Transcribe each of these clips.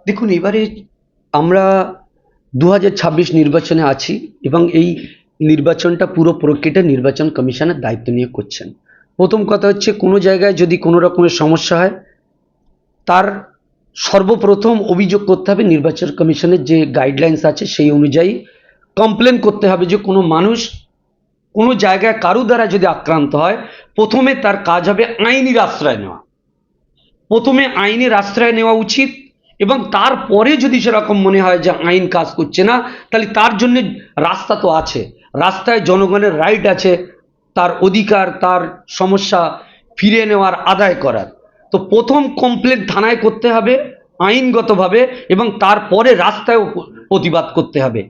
দেখুন, এবারে আমরা ২০২৬ নির্বাচনে আছি এবং এই নির্বাচনটা পুরো প্রক্রিয়াটা নির্বাচন কমিশনের দায়িত্ব নিয়ে করছেন। প্রথম কথা হচ্ছে, কোনো জায়গায় যদি কোনো রকমের সমস্যা হয়, তার সর্বপ্রথম অভিযোগ করতে হবে নির্বাচন কমিশনের যে গাইডলাইন্স আছে সেই অনুযায়ী কমপ্লেন করতে হবে যে কোনো মানুষ কোনো জায়গায় কারো দ্বারা যদি আক্রান্ত হয়, প্রথমে তার কাজ হবে আইনের আশ্রয় নেওয়া। প্রথমে আইনের আশ্রয় নেওয়া উচিত এবং তারপরে যদি সেরকম মনে হয় যে আইন কাজ করছে না, তাহলে তার জন্য রাস্তা তো আছে। রাস্তায় জনগণের রাইট আছে, তার অধিকার, তার সমস্যা ফিরিয়ে নেওয়ার, আদায় করার। তো প্রথম কমপ্লেন থানায় করতে হবে আইনগতভাবে এবং তারপরে রাস্তায়ও প্রতিবাদ করতে হবে।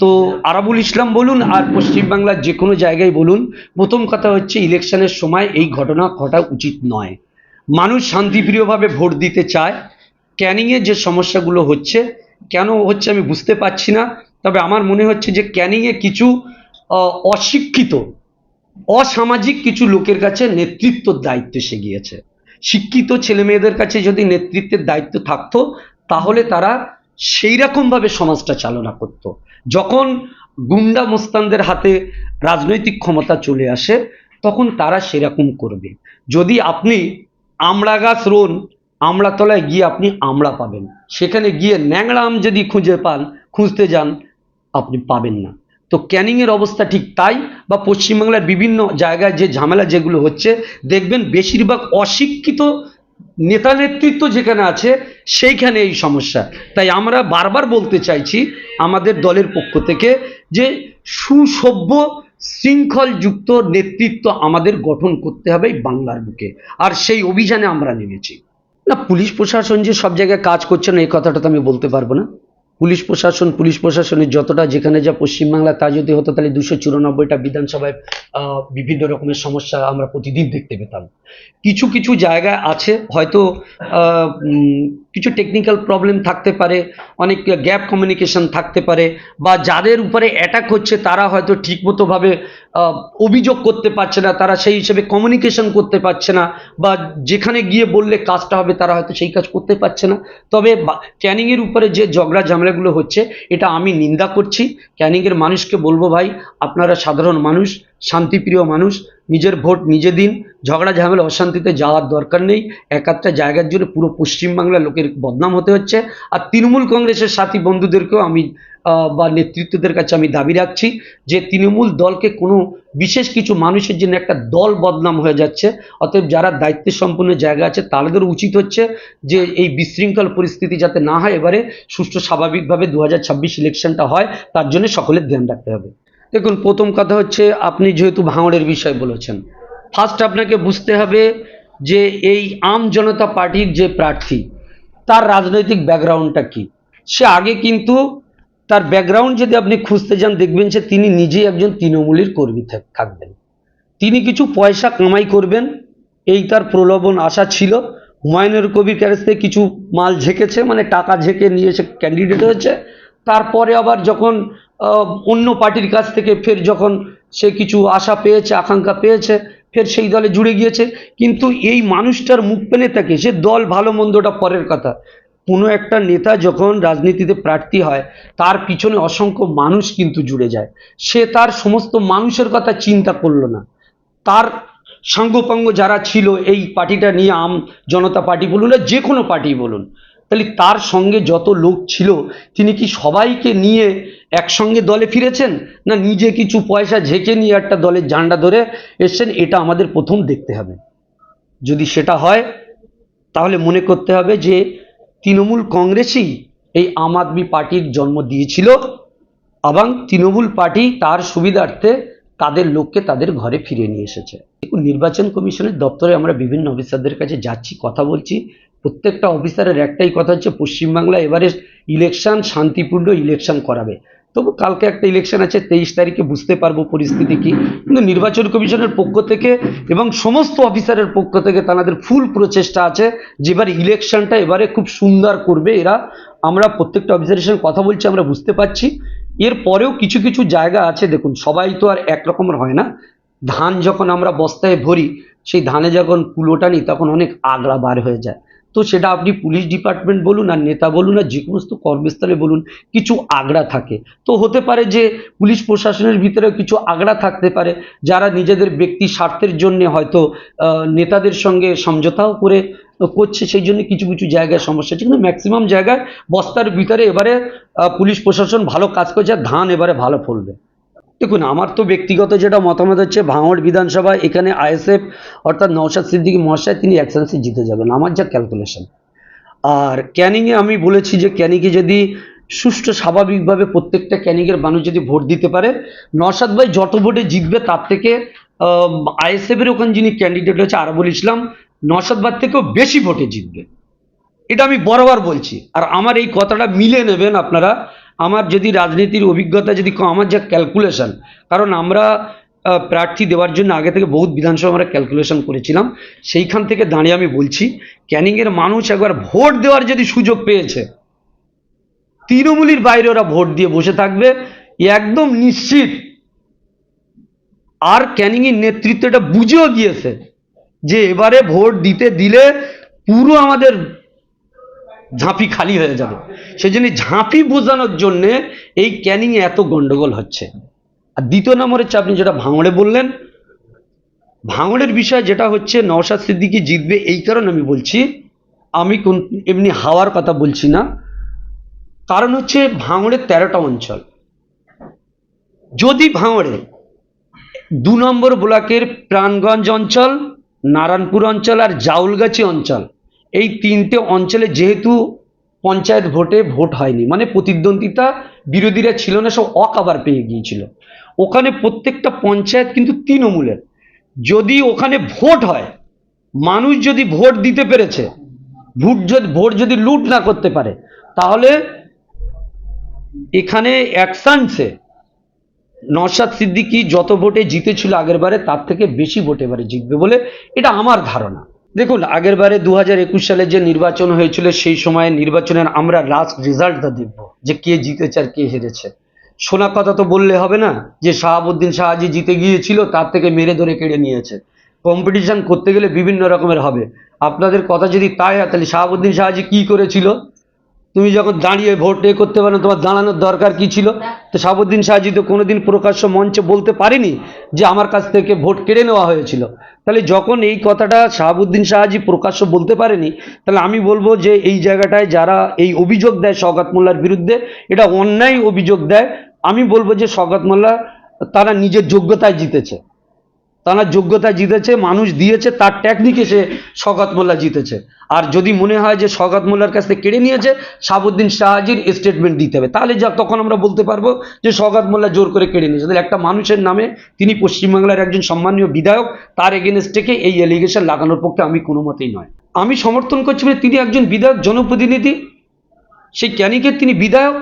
তো আরাবুল ইসলাম বলুন আর পশ্চিমবাংলার যে কোনো জায়গায় বলুন, প্রথম কথা হচ্ছে ইলেকশনের সময় এই ঘটনা ঘটা উচিত নয়। মানুষ শান্তিপ্রিয়ভাবে ভোট দিতে চায়। ক্যানিংয়ে যে সমস্যাগুলো হচ্ছে, কেন হচ্ছে আমি বুঝতে পারছি না। তবে আমার মনে হচ্ছে যে ক্যানিংয়ে কিছু অশিক্ষিত, অসামাজিক কিছু লোকের কাছে নেতৃত্বর দায়িত্ব এসে গিয়েছে। শিক্ষিত ছেলে মেয়েদের কাছে যদি নেতৃত্বের দায়িত্ব থাকতো, তাহলে তারা সেই রকমভাবে সমাজটা চালনা করত। যখন গুন্ডা মোস্তানদের হাতে রাজনৈতিক ক্ষমতা চলে আসে, তখন তারা সেরকম করবে। যদি আপনি আমড়া গাছ রোন, আমড়াতলায় গিয়ে আপনি আমড়া পাবেন, সেখানে গিয়ে ন্যাংরা আম যদি খুঁজতে যান, আপনি পাবেন না। তো ক্যানিংয়ের অবস্থা ঠিক তাই, বা পশ্চিমবাংলার বিভিন্ন জায়গায় যে ঝামেলা যেগুলো হচ্ছে, দেখবেন বেশিরভাগ অশিক্ষিত নেতা নেতৃত্ব যেখানে আছে সেইখানে এই সমস্যা। তাই আমরা বারবার বলতে চাইছি আমাদের দলের পক্ষ থেকে যে সুসভ্য শৃঙ্খলযুক্ত নেতৃত্ব আমাদের গঠন করতে হবে এই বাংলার বুকে, আর সেই অভিযানে আমরা নেমেছি। না, পুলিশ প্রশাসন যে সব জায়গায় কাজ করছে না এই কথাটা তো আমি বলতে পারবো না। পুলিশ প্রশাসনের যতটা যেখানে যা পশ্চিমবাংলা, তা যদি হতো তাহলে 294টা বিধানসভায় বিভিন্ন রকমের সমস্যা আমরা প্রতিদিন দেখতে পেতাম। কিছু কিছু জায়গায় আছে হয়তো কিছু টেকনিক্যাল প্রবলেম থাকতে পারে, অনেক গ্যাপ কমিউনিকেশন থাকতে পারে, বা যাদের উপরে অ্যাটাক হচ্ছে তারা হয়তো ঠিকমতোভাবে অভিযোগ করতে পারছে না, তারা সেই হিসেবে কমিউনিকেশন করতে পারছে না, বা যেখানে গিয়ে বললে কাজটা হবে তারা হয়তো সেই কাজ করতে পারছে না। তবে ক্যানিংয়ের উপরে যে ঝগড়া ঝামেলাগুলো হচ্ছে, এটা আমি নিন্দা করছি। ক্যানিংয়ের মানুষকে বলবো, ভাই আপনারা সাধারণ মানুষ, শান্তিপ্রিয় মানুষ, নিজের ভোট নিজে দিন। ঝগড়া ঝামেলা অশান্তিতে যাওয়ার দরকার নেই। এক একটা জায়গার জন্য পুরো পশ্চিমবাংলার লোকের বদনাম হতে হচ্ছে। আর তৃণমূল কংগ্রেসের সাথী বন্ধুদেরকেও আমি বা নেতৃত্বদের কাছে আমি দাবি রাখছি যে তৃণমূল দলকে কোনো বিশেষ কিছু মানুষের জন্য একটা দল বদনাম হয়ে যাচ্ছে। অতএব যারা দায়িত্ব সম্পন্ন জায়গা আছে তাদের উচিত হচ্ছে যে এই বিশৃঙ্খল পরিস্থিতি যাতে না হয়, এবারে সুষ্ঠু স্বাভাবিকভাবে 2026 ইলেকশনটা হয়, তার জন্য সকলের ধ্যান রাখতে হবে। দেখুন, প্রথম কথা হচ্ছে, আপনি যেহেতু ভাঙড়ের বিষয় বলেছেন, ফার্স্ট আপনাকে বুঝতে হবে যে এই আম জনতা পার্টির যে প্রার্থী, তার রাজনৈতিক ব্যাকগ্রাউন্ডটা কি। সে আগে কিন্তু তার ব্যাকগ্রাউন্ড যদি আপনি খুঁজতে যান, দেখবেন যে তিনি নিজেই একজন তৃণমূলের কর্মী থাকবেন। তিনি কিছু পয়সা কামাই করবেন, এই তার প্রলোভন আশা ছিল। হুমায়ুনের কবির কাছ থেকে কিছু মাল ঝেঁকেছে, মানে টাকা ঝেঁকে নিয়ে এসে ক্যান্ডিডেট হয়েছে। তারপরে আবার যখন অন্য পার্টির কাছ থেকে ফের যখন সে কিছু আশা পেয়েছে, আকাঙ্ক্ষা পেয়েছে, ফের সেই দলে জুড়ে গিয়েছে। কিন্তু এই মানুষটার মুখ পেলে থাকে, সে দল ভালো মন্দটা পরের কথা, কোনো একটা নেতা যখন রাজনীতিতে প্রার্থী হয়, তার পিছনে অসংখ্য মানুষ কিন্তু জুড়ে যায়। সে তার সমস্ত মানুষের কথা চিন্তা করলো না। তার সাঙ্গপাঙ্গ যারা ছিল এই পার্টিটা নিয়ে, আম জনতা পার্টি বলুন আর যে কোনো পার্টি বলুন, তাহলে তার সঙ্গে যত লোক ছিল, তিনি কি সবাইকে নিয়ে একসঙ্গে দলে ফিরেছেন, না নিজে কিছু পয়সা ঝেঁকে নিয়ে একটা দলের ঝান্ডা ধরে এসছেন? এটা আমাদের প্রথম দেখতে হবে। যদি সেটা হয়, তাহলে মনে করতে হবে যে তৃণমূল কংগ্রেসই এই আম আদমি পার্টির জন্ম দিয়েছিল এবং তৃণমূল পার্টি তার সুবিধার্থে তাদের লোককে তাদের ঘরে ফিরিয়ে নিয়ে এসেছে। দেখুন, নির্বাচন কমিশনের দপ্তরে আমরা বিভিন্ন অফিসারদের কাছে যাচ্ছি, কথা বলছি। প্রত্যেকটা অফিসারের একটাই কথা হচ্ছে, পশ্চিমবাংলায় এবারে ইলেকশন শান্তিপূর্ণ ইলেকশন করাবে। তবু কালকে একটা ইলেকশন আছে, 23 তারিখে বুঝতে পারবো পরিস্থিতি কি। কিন্তু নির্বাচন কমিশনের পক্ষ থেকে এবং সমস্ত অফিসারের পক্ষ থেকে তাদের ফুল প্রচেষ্টা আছে যে এবার ইলেকশনটা এবারে খুব সুন্দর করবে এরা। আমরা প্রত্যেকটা অফিসারের সঙ্গে কথা বলছি, আমরা বুঝতে পারছি। এর পরেও কিছু কিছু জায়গা আছে, দেখুন সবাই তো আর একরকমের হয় না। ধান যখন আমরা বস্তায় ভরি, সেই ধানে যখন কুলোটা নিই তখন অনেক আগড়া বার হয়ে যায়। তো সেটা আপনি পুলিশ ডিপার্টমেন্ট বলুন আর নেতা বলুন আর যে সমস্ত কর্মস্থলে বলুন, কিছু আগড়া থাকে। তো হতে পারে যে পুলিশ প্রশাসনের ভিতরেও কিছু আগড়া থাকতে পারে, যারা নিজেদের ব্যক্তি স্বার্থের জন্য হয়তো নেতাদের সঙ্গে সমঝোতাও করে করছে, সেই জন্য কিছু কিছু জায়গায় সমস্যা হচ্ছে, কিন্তু ম্যাক্সিমাম জায়গায় বস্তার ভিতরে এবারে পুলিশ প্রশাসন ভালো কাজ করছে, আর ধান এবারে ভালো ফলবে। দেখুন, আমার তো ব্যক্তিগত যেটা মতামত হচ্ছে, ভাঙড় বিধানসভা এখানে আইএসএফ অর্থাৎ নওশাদ সিদ্দিকী মহাশয় তিনি অ্যাকশনসে জিতে যাবেন, আমার যা ক্যালকুলেশন। আর ক্যানিংয়ে আমি বলেছি যে ক্যানিংয়ে যদি সুষ্ঠু স্বাভাবিকভাবে প্রত্যেকটা ক্যানিংয়ের মানুষ যদি ভোট দিতে পারে, নওশাদ ভাই যত ভোটে জিতবে তার থেকে আইএসএফের ওখানে যিনি ক্যান্ডিডেট হচ্ছে আরবুল ইসলাম, নওশাদ ভাই থেকেও বেশি ভোটে জিতবে, এটা আমি বরাবর বলছি। আর আমার এই কথাটা মিলে নেবেন আপনারা, আমার যদি রাজনীতির অভিজ্ঞতা যদি আমার যা ক্যালকুলেশন, কারণ আমরা প্রার্থী দেওয়ার জন্য আগে থেকে বহুত বিধানসভা আমরা ক্যালকুলেশন করেছিলাম, সেইখান থেকে দাঁড়িয়ে আমি বলছি ক্যানিংয়ের মানুষ একবার ভোট দেওয়ার যদি সুযোগ পেয়েছে, তৃণমূলের বাইরে ওরা ভোট দিয়ে বসে থাকবে একদম নিশ্চিত। আর ক্যানিংয়ের নেতৃত্বটা বুঝেও গিয়েছে যে এবারে ভোট দিতে দিলে পুরো আমাদের ঝাঁপি খালি হয়ে যাবে, সেই জন্য ঝাঁপি বোঝানোর জন্য এই ক্যানিংয়ে এত গন্ডগোল হচ্ছে। আর দ্বিতীয় নম্বর হচ্ছে আপনি যেটা ভাঙড়ে বললেন, ভাঙড়ের বিষয় যেটা হচ্ছে নওশাদ সিদ্দিকী জিতবে, এই কারণে আমি বলছি, আমি কোন এমনি হাওয়ার কথা বলছি না। কারণ হচ্ছে ভাঙড়ের 13টা অঞ্চল, যদি ভাঙড়ে 2 নম্বর ব্লকের প্রাণগঞ্জ অঞ্চল, নারায়ণপুর অঞ্চল আর জাউলগাছি অঞ্চল, এই 3টে অঞ্চলে যেহেতু পঞ্চায়েত ভোটে ভোট হয়নি, মানে প্রতিদ্বন্দ্বিতা বিরোধীরা ছিল না, সব অকাবার পেয়ে গিয়েছিল, ওখানে প্রত্যেকটা পঞ্চায়েত কিন্তু তৃণমূলের। যদি ওখানে ভোট হয়, মানুষ যদি ভোট দিতে পেরেছে, ভোট যদি লুট না করতে পারে, তাহলে এখানে অ্যাকশনসে নওশাদ সিদ্দিকী যত ভোটে জিতেছিল আগের বারে তার থেকে বেশি ভোট এবারে জিতবে বলে এটা আমার ধারণা। দেখুন, আগের বারে 2021 সালে যে নির্বাচন হয়েছিল, সেই সময় নির্বাচনের আমরা লাস্ট রেজাল্টটা দেখব যে কে জিতেছে আর কে হেরেছে। শোনা কথা তো বললে হবে না যে শাহাবুদ্দিন শাহজি জিতে গিয়েছিল, তার থেকে মেরে ধরে কেড়ে নিয়েছে। কম্পিটিশন করতে গেলে বিভিন্ন রকমের হবে। আপনাদের কথা যদি তাই হয়, তাহলে শাহাবুদ্দিন শাহজি কি করেছিল? তুমি যখন দাঁড়িয়ে ভোট করতে পারো, তোমার দাঁড়ানোর দরকার কি ছিল? তো শাহাবুদ্দিন শাহজি তো কোনোদিন প্রকাশ্য মঞ্চে বলতে পারেনি যে আমার কাছ থেকে ভোট কেড়ে নেওয়া হয়েছিল। তাহলে যখন এই কথাটা শাহাবুদ্দিন শাহজি প্রকাশ্য বলতে পারেনি, তাহলে আমি বলবো যে এই জায়গাটায় যারা এই অভিযোগ দেয় শওকত মোল্লার বিরুদ্ধে, এটা অন্যায় অভিযোগ দেয়। আমি বলবো যে শওকত মোল্লা তারা নিজের যোগ্যতায় জিতেছে, তারা যোগ্যতায় জিতেছে, মানুষ দিয়েছে, তার টেকনিকে সে শওকত মোল্লা জিতেছে। আর যদি মনে হয় যে শওকত মোল্লার কাছ থেকে কেড়ে নিয়েছে, শাহাবুদ্দিন শাহজির স্টেটমেন্ট দিতে হবে, তাহলে তখন আমরা বলতে পারবো যে শওকত মোল্লা জোর করে কেড়ে নিয়েছে। তাহলে একটা মানুষের নামে, তিনি পশ্চিমবাংলার একজন সম্মানীয় বিধায়ক, তার এগেনস্ট থেকে এই এলিগেশন লাগানোর পক্ষে আমি কোনো মতেই নয়। আমি সমর্থন করছি মানে তিনি একজন বিধায়ক, জনপ্রতিনিধি, সেই ক্যানিংয়ের তিনি বিধায়ক,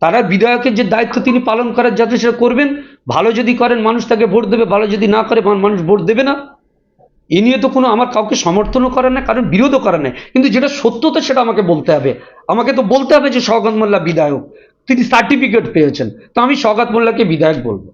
তারা বিধায়কের যে দায়িত্ব তিনি পালন করার যাতে সেটা করবেন। ভালো যদি করেন মানুষ তাকে ভোট দেবে, ভালো যদি না করে মানুষ ভোট দেবে না। এ নিয়ে তো কোনো আমার কাউকে সমর্থনও করার না, কারণ বিরোধও করার নেই, কিন্তু যেটা সত্যতা সেটা আমাকে বলতে হবে। আমাকে তো বলতে হবে যে শওকত মোল্লা বিধায়ক, তিনি সার্টিফিকেট পেয়েছেন, তো আমি শওকত মোল্লাকে বিধায়ক বলবো।